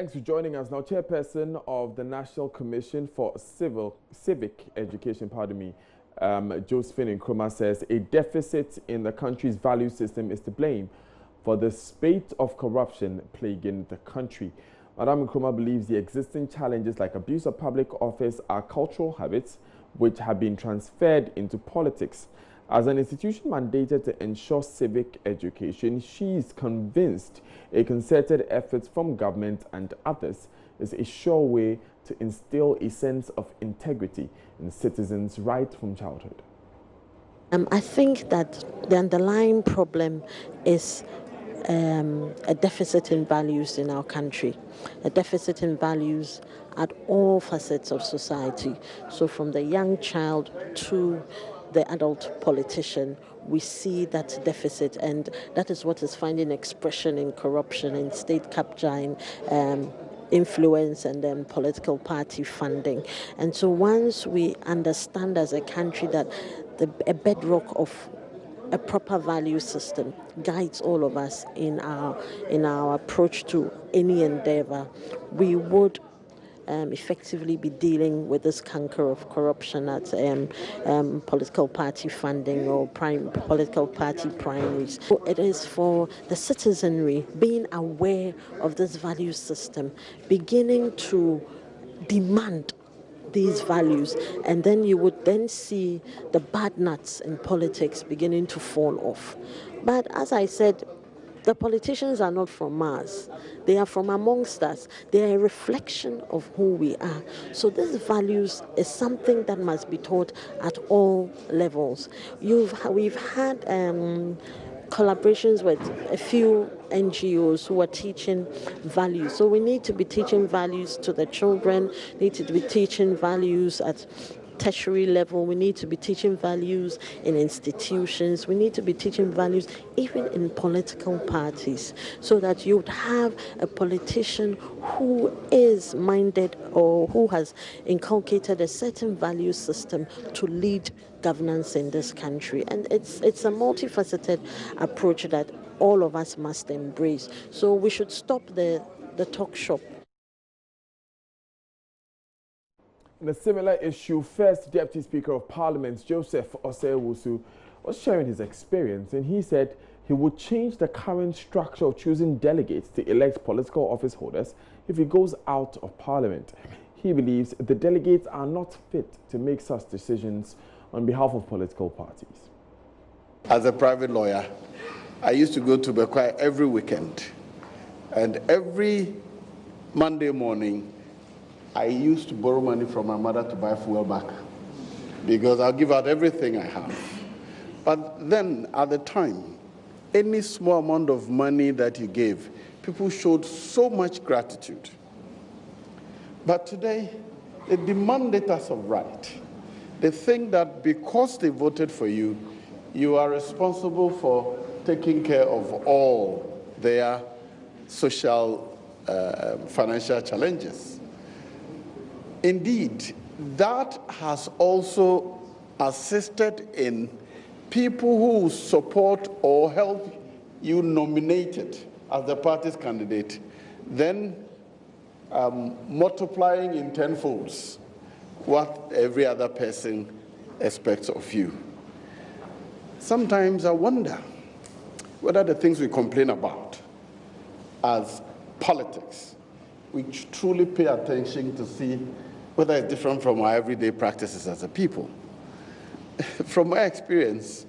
Thanks for joining us. Now, Chairperson of the National Commission for Civic Education, Josephine Nkrumah says a deficit in the country's value system is to blame for the spate of corruption plaguing the country. Madam Nkrumah believes the existing challenges like abuse of public office are cultural habits which have been transferred into politics. As an institution mandated to ensure civic education, she is convinced a concerted effort from government and others is a sure way to instill a sense of integrity in citizens right from childhood. I think that the underlying problem is a deficit in values in our country, a deficit in values at all facets of society. So from the young child to the adult politician, we see that deficit, and that is what is finding expression in corruption, in state capture, in influence, and then political party funding. And so once we understand as a country that a bedrock of a proper value system guides all of us in our approach to any endeavor, we would effectively be dealing with this canker of corruption at political party funding or political party primaries. It is for the citizenry being aware of this value system, beginning to demand these values, and then you would then see the bad nuts in politics beginning to fall off. But as I said, the politicians are not from Mars. They are from amongst us. They are a reflection of who we are. So these values is something that must be taught at all levels. We've had collaborations with a few NGOs who are teaching values. So we need to be teaching values to the children, need to be teaching values at tertiary level, we need to be teaching values in institutions, we need to be teaching values even in political parties, so that you would have a politician who is minded or who has inculcated a certain value system to lead governance in this country. And it's a multifaceted approach that all of us must embrace. So we should stop the talk shop. In a similar issue, First Deputy Speaker of Parliament, Joseph Osei-Owusu, was sharing his experience, and he said he would change the current structure of choosing delegates to elect political office holders if he goes out of Parliament. He believes the delegates are not fit to make such decisions on behalf of political parties. As a private lawyer, I used to go to Bekwai every weekend, and every Monday morning, I used to borrow money from my mother to buy fuel back, because I'll give out everything I have. But then, at the time, any small amount of money that you gave, people showed so much gratitude. But today, they demand it as a right. They think that because they voted for you, you are responsible for taking care of all their social, financial challenges. Indeed, that has also assisted in people who support or help you nominated as the party's candidate, then multiplying in tenfolds what every other person expects of you. Sometimes I wonder whether the things we complain about as politics, we truly pay attention to see whether it's different from our everyday practices as a people. From my experience,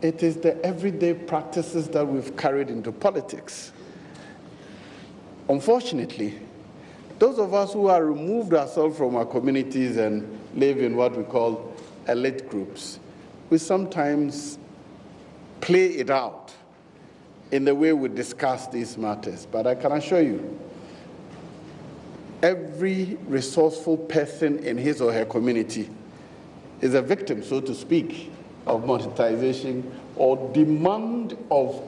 it is the everyday practices that we've carried into politics. Unfortunately, those of us who have removed ourselves from our communities and live in what we call elite groups, we sometimes play it out in the way we discuss these matters. But I can assure you, every resourceful person in his or her community is a victim, so to speak, of monetization or demand of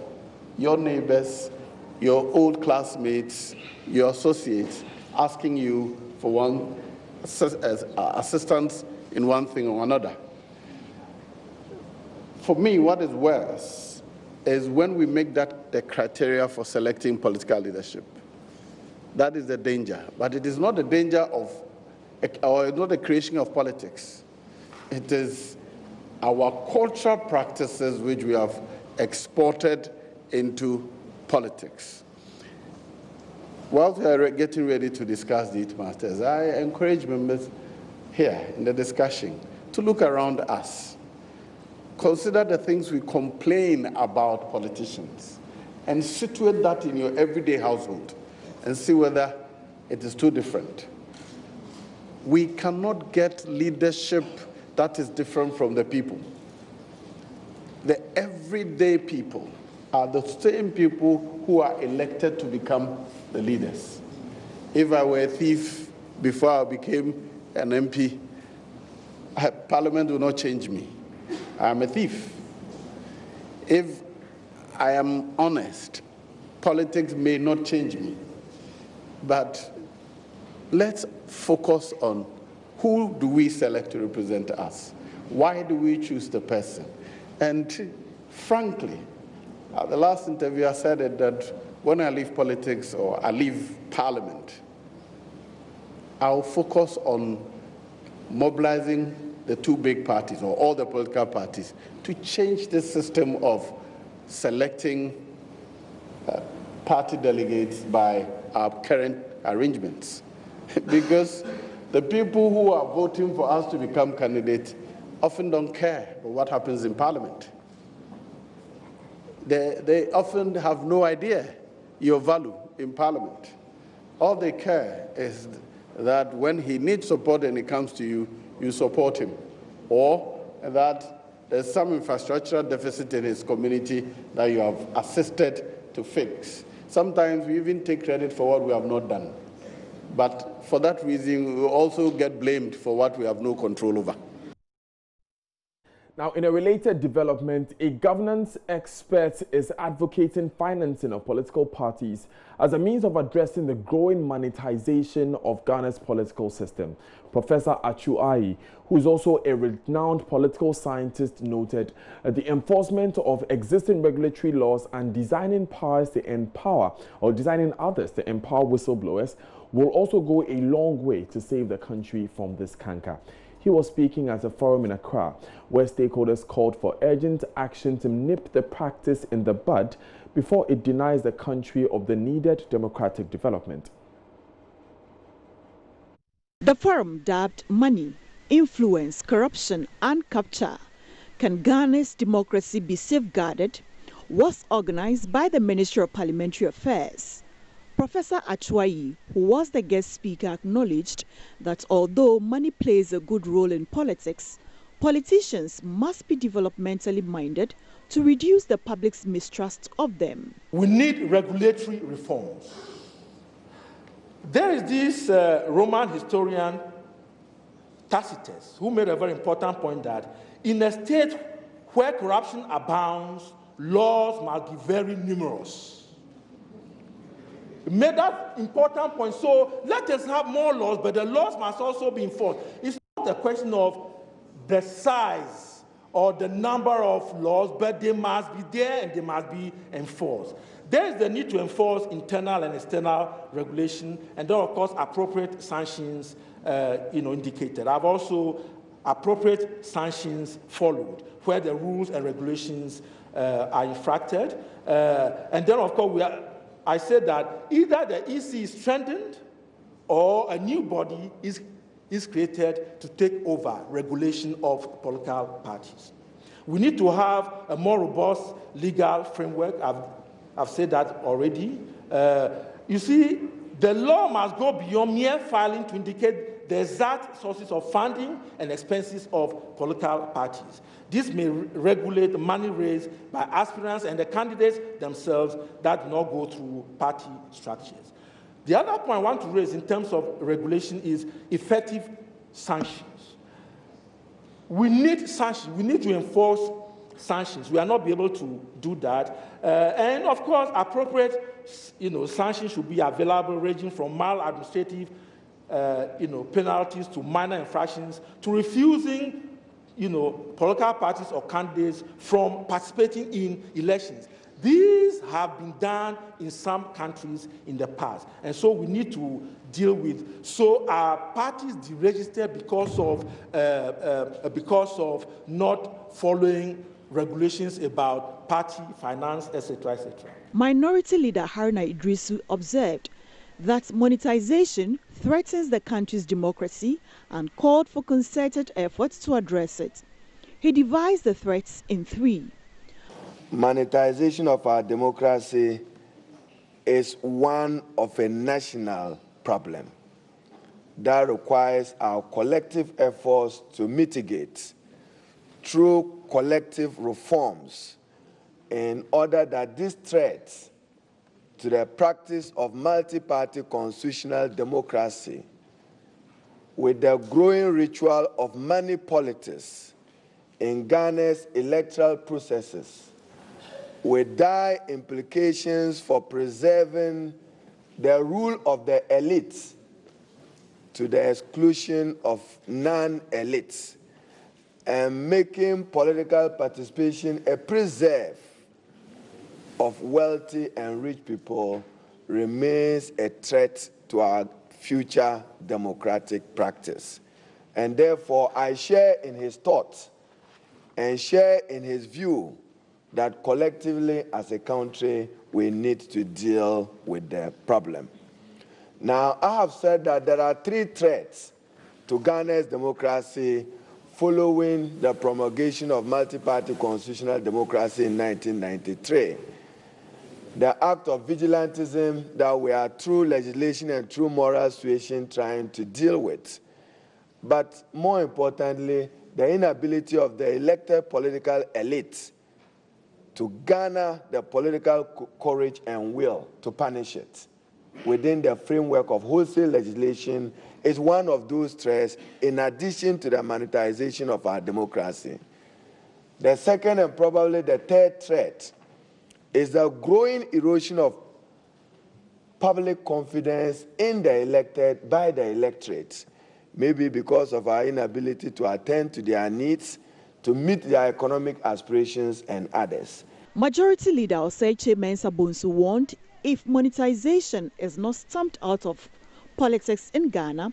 your neighbors, your old classmates, your associates, asking you for one assistance in one thing or another. For me, what is worse is when we make that the criteria for selecting political leadership. That is the danger. But it is not the danger of, or not the creation of politics. It is our cultural practices which we have exported into politics. Whilst we are getting ready to discuss these matters, I encourage members here in the discussion to look around us. Consider the things we complain about politicians and situate that in your everyday household and see whether it is too different. We cannot get leadership that is different from the people. The everyday people are the same people who are elected to become the leaders. If I were a thief before I became an MP, Parliament will not change me. I am a thief. If I am honest, politics may not change me. But let's focus on who do we select to represent us? Why do we choose the person? And frankly, at the last interview I said that when I leave politics or I leave Parliament, I'll focus on mobilizing the two big parties or all the political parties to change the system of selecting party delegates by our current arrangements. Because the people who are voting for us to become candidates often don't care about what happens in Parliament. They often have no idea your value in Parliament. All they care is that when he needs support and he comes to you, you support him. Or that there's some infrastructural deficit in his community that you have assisted to fix. Sometimes we even take credit for what we have not done. But for that reason, we also get blamed for what we have no control over. Now, in a related development, a governance expert is advocating financing of political parties as a means of addressing the growing monetization of Ghana's political system. Professor Achuayi, who is also a renowned political scientist, noted the enforcement of existing regulatory laws and designing powers to empower, or designing others to empower whistleblowers, will also go a long way to save the country from this canker. He was speaking at a forum in Accra, where stakeholders called for urgent action to nip the practice in the bud before it denies the country of the needed democratic development. The forum, dubbed Money, Influence, Corruption and Capture, Can Ghana's Democracy Be Safeguarded?, was organized by the Ministry of Parliamentary Affairs. Professor Achuayi, who was the guest speaker, acknowledged that although money plays a good role in politics, politicians must be developmentally minded to reduce the public's mistrust of them. We need regulatory reforms. There is this Roman historian, Tacitus, who made a very important point that in a state where corruption abounds, laws must be very numerous. Made that important point. So let us have more laws, but the laws must also be enforced. It's not a question of the size or the number of laws, but they must be there and they must be enforced. There is the need to enforce internal and external regulation, and then, of course, appropriate sanctions indicated. I've also appropriate sanctions followed, where the rules and regulations are infracted. And then, of course, I said that either the EC is strengthened or a new body is created to take over regulation of political parties. We need to have a more robust legal framework. I've said that already. You see, the law must go beyond mere filing to indicate the exact sources of funding and expenses of political parties. This may regulate money raised by aspirants and the candidates themselves that do not go through party structures. The other point I want to raise in terms of regulation is effective sanctions. We need sanctions. We need to enforce sanctions. We are not be able to do that. And of course, appropriate sanctions should be available, ranging from maladministrative penalties to minor infractions, to refusing political parties or candidates from participating in elections. These have been done in some countries in the past. And so we need to deal with. So our parties deregistered because of not following regulations about party finance, etc., etc. Minority Leader Haruna Idrisu observed that monetization threatens the country's democracy and called for concerted efforts to address it. He devised the threats in three. Monetization of our democracy is one of a national problem that requires our collective efforts to mitigate through collective reforms in order that these threats to the practice of multi-party constitutional democracy with the growing ritual of money politics in Ghana's electoral processes with dire implications for preserving the rule of the elites to the exclusion of non-elites and making political participation a preserve of wealthy and rich people remains a threat to our future democratic practice. And therefore, I share in his thoughts and share in his view that collectively as a country, we need to deal with the problem. Now, I have said that there are three threats to Ghana's democracy following the promulgation of multi-party constitutional democracy in 1993. The act of vigilantism that we are through legislation and through moral suasion trying to deal with. But more importantly, the inability of the elected political elite to garner the political courage and will to punish it within the framework of wholesale legislation is one of those threats in addition to the monetization of our democracy. The second and probably the third threat is the growing erosion of public confidence in the elected by the electorate, maybe because of our inability to attend to their needs, to meet their economic aspirations and others. Majority Leader Oseiche Mensah Bonsu warned if monetization is not stamped out of politics in Ghana,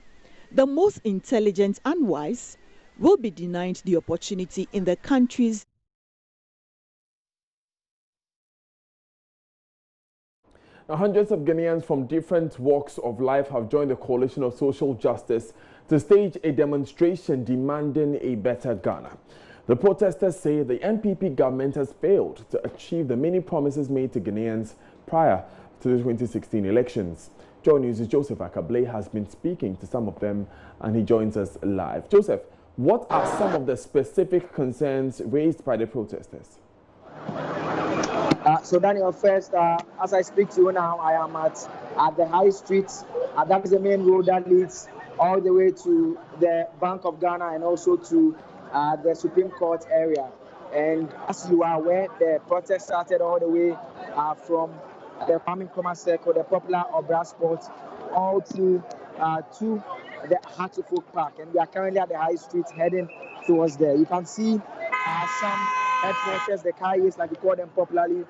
the most intelligent and wise will be denied the opportunity in the country's. Now, hundreds of Ghanaians from different walks of life have joined the Coalition of Social Justice to stage a demonstration demanding a better Ghana. The protesters say the NPP government has failed to achieve the many promises made to Ghanaians prior to the 2016 elections. Joy News' Joseph Akable has been speaking to some of them, and he joins us live. Joseph, what are some of the specific concerns raised by the protesters? So Daniel, first, as I speak to you now, I am at the High Street. That is the main road that leads all the way to the Bank of Ghana and also to the Supreme Court area. And as you are aware, the protest started all the way from the Kwame Nkrumah Circle, the popular Obra Sport, all through to the Hatfield Park. And we are currently at the High Street heading towards there. You can see some headquarters, the carriers, like we call them popularly,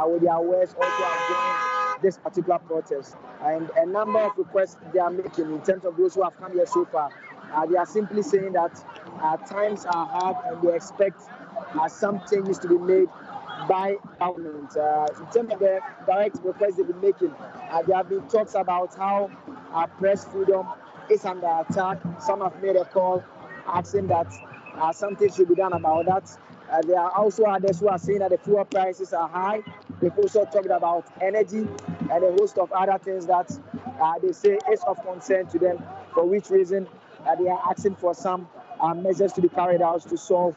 with their wares also have joined this particular protest. And a number of requests they are making in terms of those who have come here so far. They are simply saying that times are hard and they expect some changes to be made by government. In terms of the direct requests they've been making, there have been talks about how press freedom is under attack. Some have made a call asking that something should be done about that. There are also others who are saying that the fuel prices are high. They've also talked about energy and a host of other things that they say is of concern to them, for which reason they are asking for some measures to be carried out to solve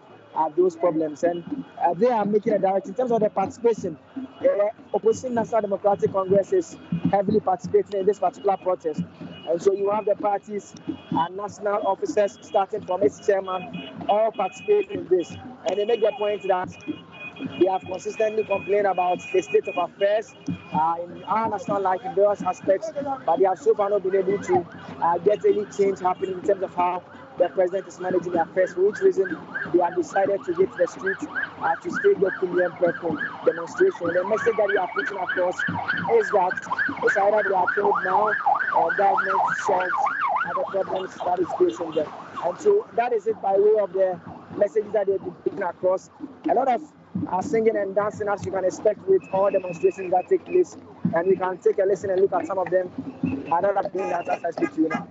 those problems. And they are making a direct, in terms of the participation, the Opposition National Democratic Congress is heavily participating in this particular protest. And so you have the parties and national officers, starting from its chairman, all participating in this. And they make the point that they have consistently complained about the state of affairs in our national life in various aspects, but they have so far not been able to get any change happening in terms of how the president is managing the affairs, for which reason they have decided to hit the streets to stage the Kumian Purple demonstration. The message that we are putting across is that it's either they are killed now or government solves the problems that is facing them. And so that is it by way of the messages that they've been putting across. A lot of singing and dancing, as you can expect, with all demonstrations that take place. And we can take a listen and look at some of them. I don't have doing that as I speak to you now.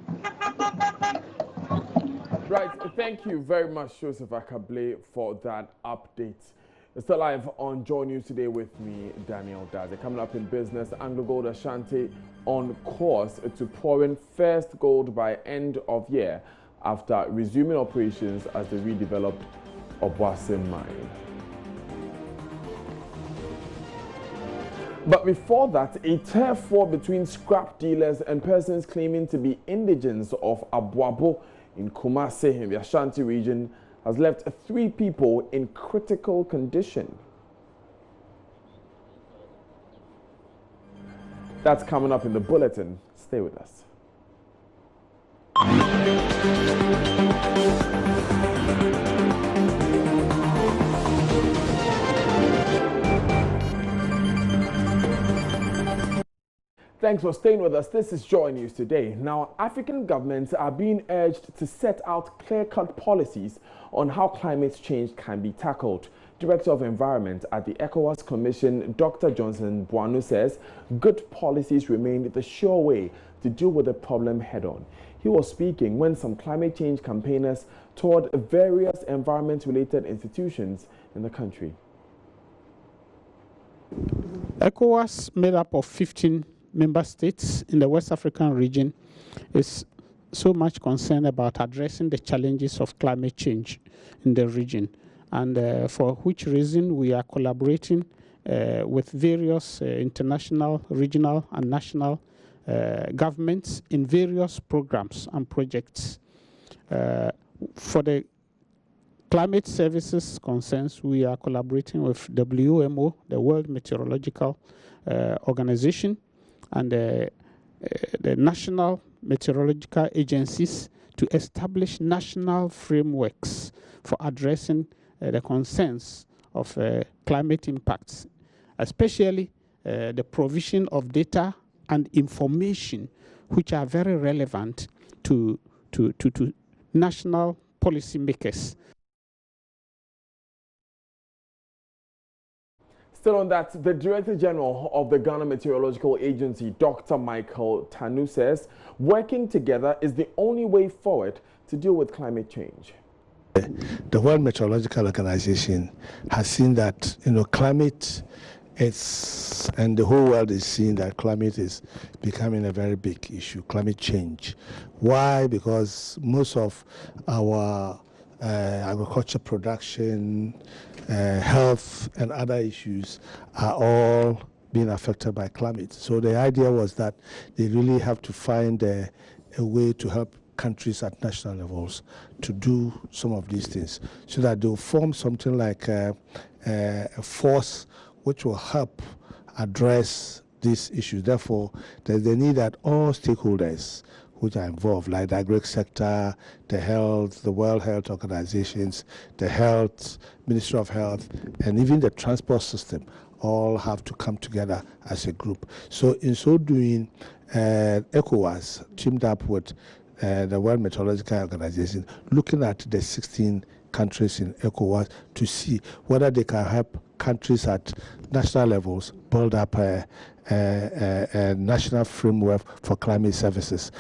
Right, thank you very much, Joseph Akable, for that update. It's still live on Joy News Today with me, Daniel Daze. Coming up in business, Anglo Gold Ashanti on course to pour in first gold by end of year after resuming operations as they redeveloped Obuasi mine. But before that, a turf war between scrap dealers and persons claiming to be indigents of Abuabo in Kumasi in the Ashanti region has left 3 people in critical condition. That's coming up in the bulletin. Stay with us. Thanks for staying with us. This is Joy News Today. Now, African governments are being urged to set out clear-cut policies on how climate change can be tackled. Director of Environment at the ECOWAS Commission, Dr. Johnson Buanu, says good policies remain the sure way to deal with the problem head-on. He was speaking when some climate change campaigners toured various environment-related institutions in the country. ECOWAS, made up of 15 member states in the West African region, is so much concerned about addressing the challenges of climate change in the region, and for which reason we are collaborating with various international, regional and national governments in various programs and projects. For the climate services concerns, we are collaborating with WMO, the World Meteorological Organization, and the national meteorological agencies to establish national frameworks for addressing the concerns of climate impacts, especially the provision of data and information which are very relevant to national policymakers. Still on that, the Director General of the Ghana Meteorological Agency, Dr. Michael Tanu, says working together is the only way forward to deal with climate change. The World Meteorological Organization has seen that, climate is, and the whole world is seeing that climate is becoming a very big issue, climate change. Why? Because most of our agriculture production, health and other issues are all being affected by climate. So the idea was that they really have to find a way to help countries at national levels to do some of these things, so that they'll form something like a force which will help address these issues. Therefore, there's the need that all stakeholders which are involved, like the agri sector, the health, the World Health Organizations, the health, Ministry of Health, and even the transport system, all have to come together as a group. So in so doing, ECOWAS teamed up with the World Meteorological Organization, looking at the 16 countries in ECOWAS to see whether they can help countries at national levels build up a national framework for climate services.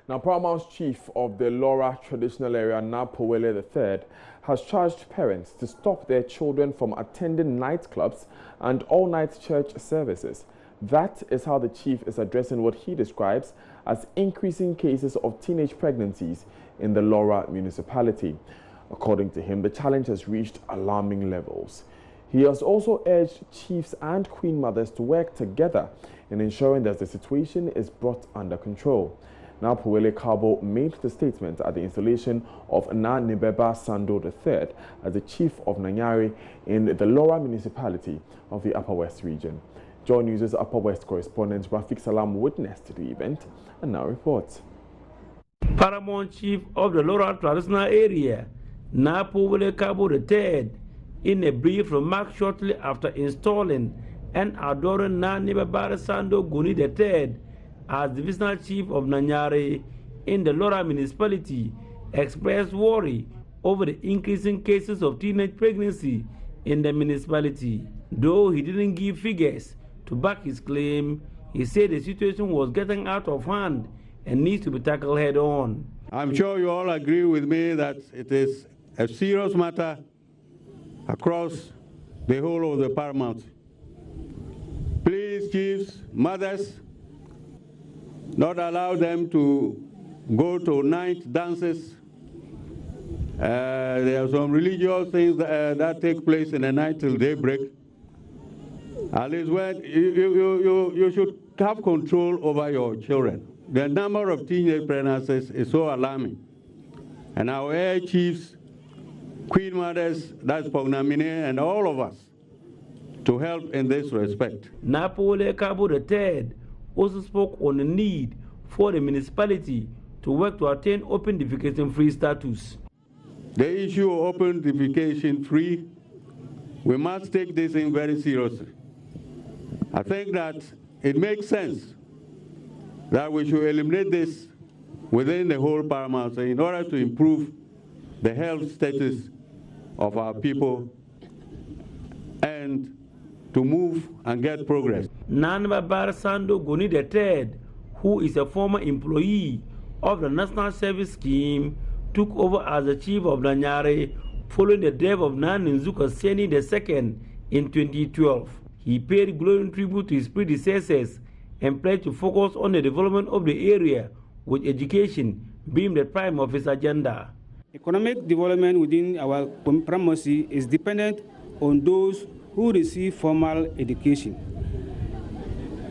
Now, Paramount's chief of the Laura traditional area, Napowele III, has charged parents to stop their children from attending nightclubs and all-night church services. That is how the chief is addressing what he describes as increasing cases of teenage pregnancies in the Laura municipality. According to him, the challenge has reached alarming levels. He has also urged chiefs and queen mothers to work together in ensuring that the situation is brought under control. Now, Puwele Kabo made the statement at the installation of Na Nibeba Sando III as the chief of Nanyari in the Laura municipality of the Upper West region. Joy News' Upper West correspondent Rafik Salam witnessed the event and now reports. Paramount Chief of the Laura Traditional Area, Napole Cabo III, in a brief remark shortly after installing and adoring Nani Babarasando Guni III as Divisional Chief of Nanyare in the Laura municipality, expressed worry over the increasing cases of teenage pregnancy in the municipality. Though he didn't give figures to back his claim, he said the situation was getting out of hand and needs to be tackled head on. I'm sure you all agree with me that it is a serious matter across the whole of the Paramount. Please, chiefs, mothers, not allow them to go to night dances. There are some religious things that take place in the night till daybreak. At least when you should have control over your children. The number of teenage pregnancies is so alarming. And our air chiefs, queen mothers, that's Pognamine, and all of us to help in this respect. Napole Cabo III also spoke on the need for the municipality to work to attain open defecation-free status. The issue of open defecation-free, we must take this in very seriously. I think that it makes sense that we should eliminate this within the whole Paramount in order to improve the health status of our people and to move and get progress. Nanbabar Sando Goni III, who is a former employee of the National Service Scheme, took over as the chief of Nanyare following the death of Naninzuka Seni II in 2012. He paid glowing tribute to his predecessors and pledged to focus on the development of the area, with education being the prime of his agenda. Economic development within our primacy is dependent on those who receive formal education.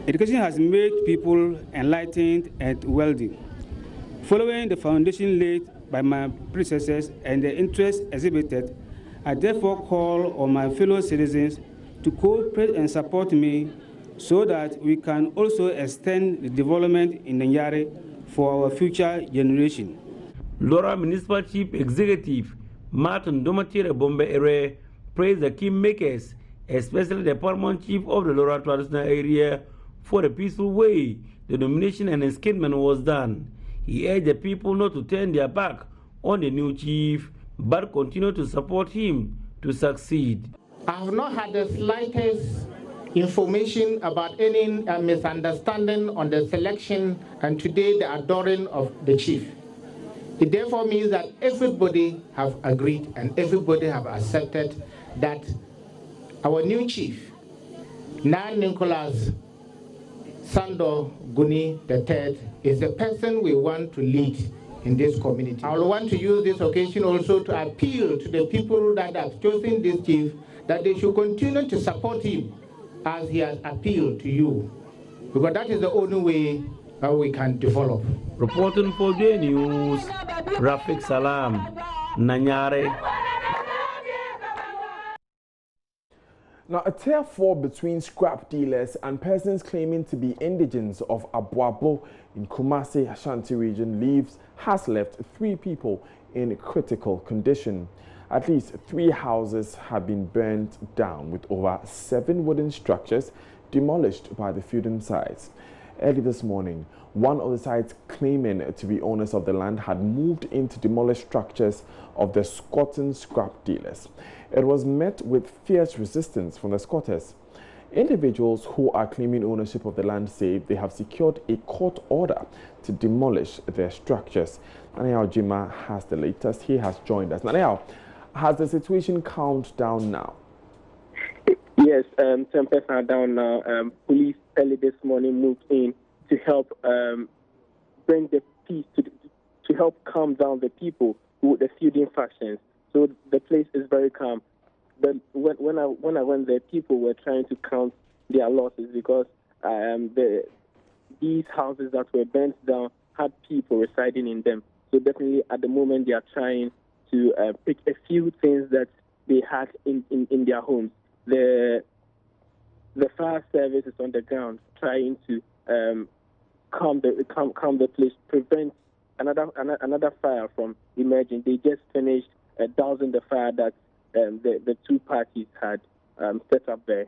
Education has made people enlightened and wealthy. Following the foundation laid by my predecessors and the interest exhibited, I therefore call on my fellow citizens to cooperate and support me so that we can also extend the development in Nanyare for our future generation. Laura Municipal Chief Executive Martin Domatire Bombe Ere praised the kingmakers, especially the Paramount Chief of the Laura Traditional Area, for the peaceful way the nomination and escapement was done. He urged the people not to turn their back on the new chief, but continue to support him to succeed. I have not had the slightest information about any misunderstanding on the selection and today the adoring of the chief. It therefore means that everybody have agreed and everybody have accepted that our new chief, Nan Nicholas Sando Guni III, is the person we want to lead in this community. I want to use this occasion also to appeal to the people that have chosen this chief that they should continue to support him as he has appealed to you, because that is the only way we can develop. Reporting for the news, Rafik Salam, Nanyare. Now, a tariff war between scrap dealers and persons claiming to be indigents of Abuabo in Kumasi, Ashanti region has left 3 people in critical condition. At least 3 houses have been burnt down, with over 7 wooden structures demolished by the feuding sites. Early this morning, one of the sites claiming to be owners of the land had moved in to demolish structures of the squatting scrap dealers. It was met with fierce resistance from the squatters. Individuals who are claiming ownership of the land say they have secured a court order to demolish their structures. Nanayao Jima has the latest. He has joined us. Nanayao, has the situation calmed down now? Yes, tempers are down now. Police early this morning moved in to help bring the peace, to help calm down the people, the feuding factions. So the place is very calm. But when I went there, people were trying to count their losses because these houses that were burnt down had people residing in them. So definitely at the moment they are trying to pick a few things that they had in their homes. The fire service is on the ground trying to calm the place, prevent another fire from emerging. They just finished dousing the fire that the two parties had set up there.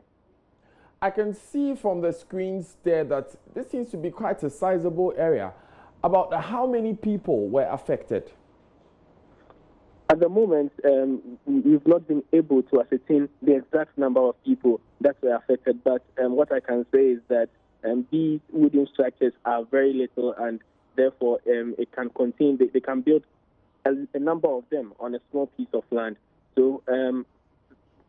I can see from the screens there that this seems to be quite a sizable area. About how many people were affected? At the moment, we've not been able to ascertain the exact number of people that were affected, but what I can say is that these wooden structures are very little, and therefore it can contain, they can build a number of them on a small piece of land. So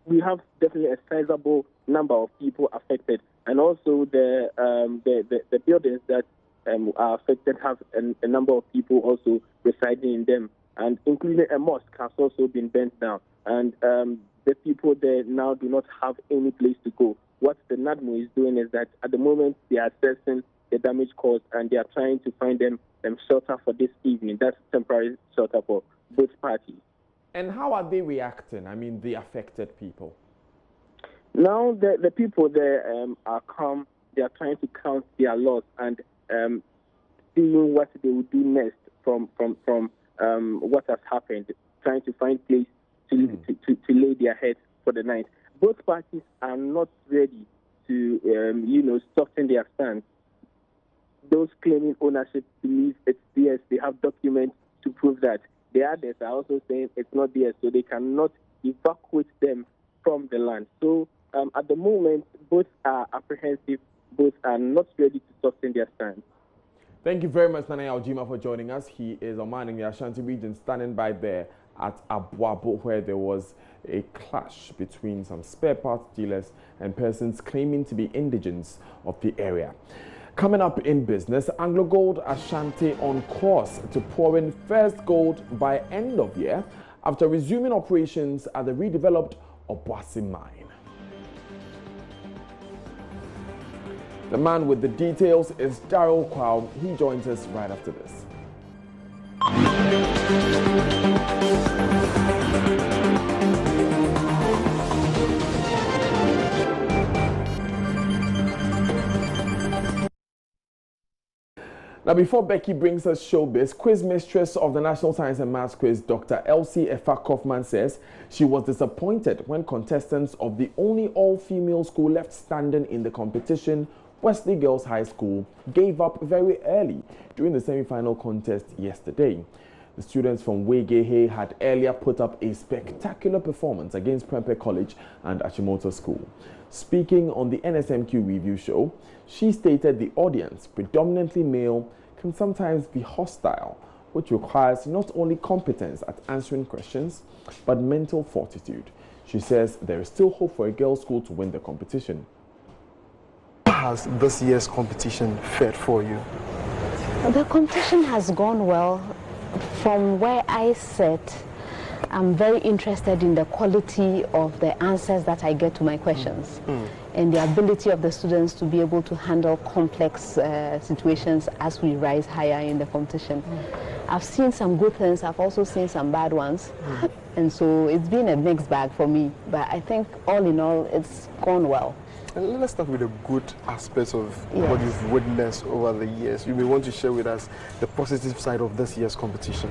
we have definitely a sizable number of people affected, and also the buildings that are affected have a number of people also residing in them, and including a mosque has also been burnt down, and the people there now do not have any place to go. What the NADMO is doing is that at the moment they are assessing the damage caused, and they are trying to find them shelter for this evening. That's temporary shelter for both parties. And how are they reacting? I mean, the affected people. Now the people there are calm. They are trying to count their loss and seeing what they will do next from what has happened, trying to find place to lay their heads for the night. Both parties are not ready to, soften their stance. Those claiming ownership believe it's theirs. They have documents to prove that. The others are also saying it's not theirs, so they cannot evacuate them from the land. So at the moment, both are apprehensive, both are not ready to soften their stance. Thank you very much, Nana Aljima, for joining us. He is a man in the Ashanti region, standing by there at Abuabo, where there was a clash between some spare parts dealers and persons claiming to be indigents of the area. Coming up in business, Anglo Gold Ashanti on course to pour in first gold by end of year after resuming operations at the redeveloped Obuasi mine. The man with the details is Daryl Kwao. He joins us right after this. Now, before Becky brings us showbiz, quiz mistress of the National Science and Maths Quiz, Dr. Elsie Efa Kaufman, says she was disappointed when contestants of the only all-female school left standing in the competition, Wesley Girls High School, gave up very early during the semi-final contest yesterday. The students from Wegehe had earlier put up a spectacular performance against Prempeh College and Achimota School. Speaking on the NSMQ review show, she stated the audience, predominantly male, can sometimes be hostile, which requires not only competence at answering questions, but mental fortitude. She says there is still hope for a girls' school to win the competition. How has this year's competition fared for you? The competition has gone well. From where I sit, I'm very interested in the quality of the answers that I get to my questions and the ability of the students to be able to handle complex situations as we rise higher in the competition. I've seen some good things, I've also seen some bad ones, and so it's been a mixed bag for me, but I think all in all it's gone well. And let's start with the good aspects of what you've witnessed over the years. You may want to share with us the positive side of this year's competition.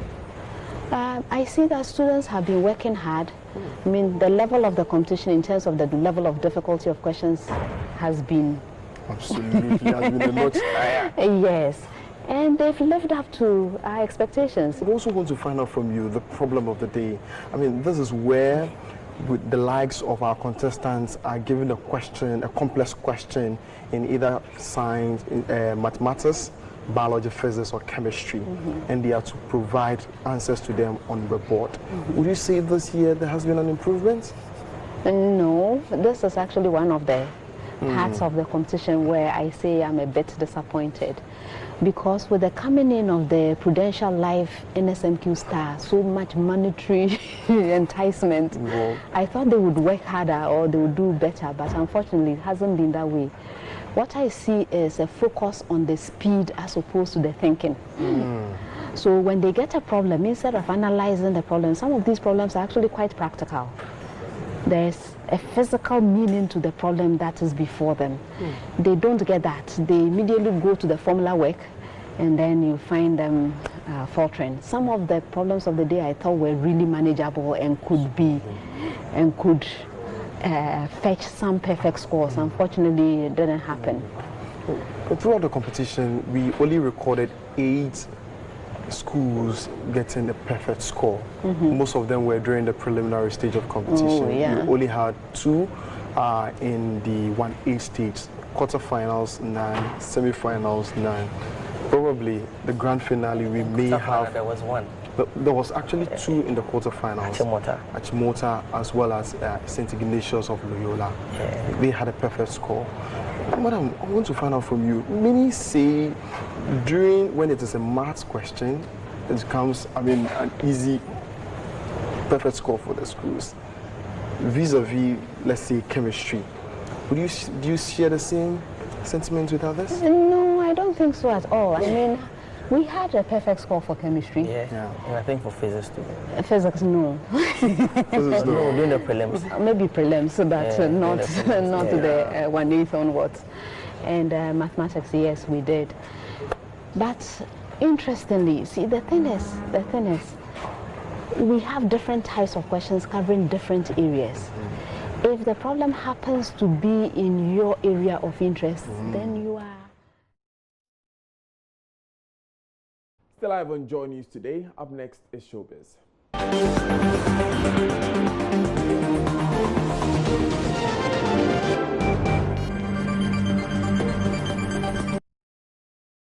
I see that students have been working hard. I mean, the level of the competition in terms of the level of difficulty of questions has been... Absolutely, has been a notch higher. Yes, and they've lived up to our expectations. We also want to find out from you the problem of the day. I mean, this is where with the likes of our contestants are given a question, a complex question in either science, mathematics, biology, physics, or chemistry, and they are to provide answers to them on the board. Would you say this year there has been an improvement? No, this is actually one of the parts of the competition where I say I'm a bit disappointed, because with the coming in of the Prudential Life NSMQ star, so much monetary enticement, I thought they would work harder or they would do better, but unfortunately it hasn't been that way. What I see is a focus on the speed as opposed to the thinking. So when they get a problem, instead of analyzing the problem, some of these problems are actually quite practical. There's a physical meaning to the problem that is before them. They don't get that. They immediately go to the formula work, and then you find them faltering. Some of the problems of the day I thought were really manageable and could fetch some perfect scores. Unfortunately, it didn't happen. Throughout the competition, we only recorded 8 schools getting a perfect score. Most of them were during the preliminary stage of competition. Oh, yeah. We only had 2 in the 1A stage. Quarterfinals 9, semi-finals 9. Probably the grand finale we may have. There was 1. There was actually 2 in the quarterfinals. Achimota as well as St. Ignatius of Loyola. Yeah. They had a perfect score. Madam, I want to find out from you. Many say when it is a maths question, it comes, an easy perfect score for the schools. Vis-a-vis, let's say, chemistry. Do you share the same sentiment with others? No, I don't think so at all. We had a perfect score for chemistry. Yeah. And I think for physics too. Physics, no. Physics, no. Doing the prelims. Maybe prelims, but not the 1/8 onwards. And mathematics, yes, we did. But interestingly, see, the thing is, we have different types of questions covering different areas. If the problem happens to be in your area of interest, then you are. Still live on Joy News Today. Up next is Showbiz.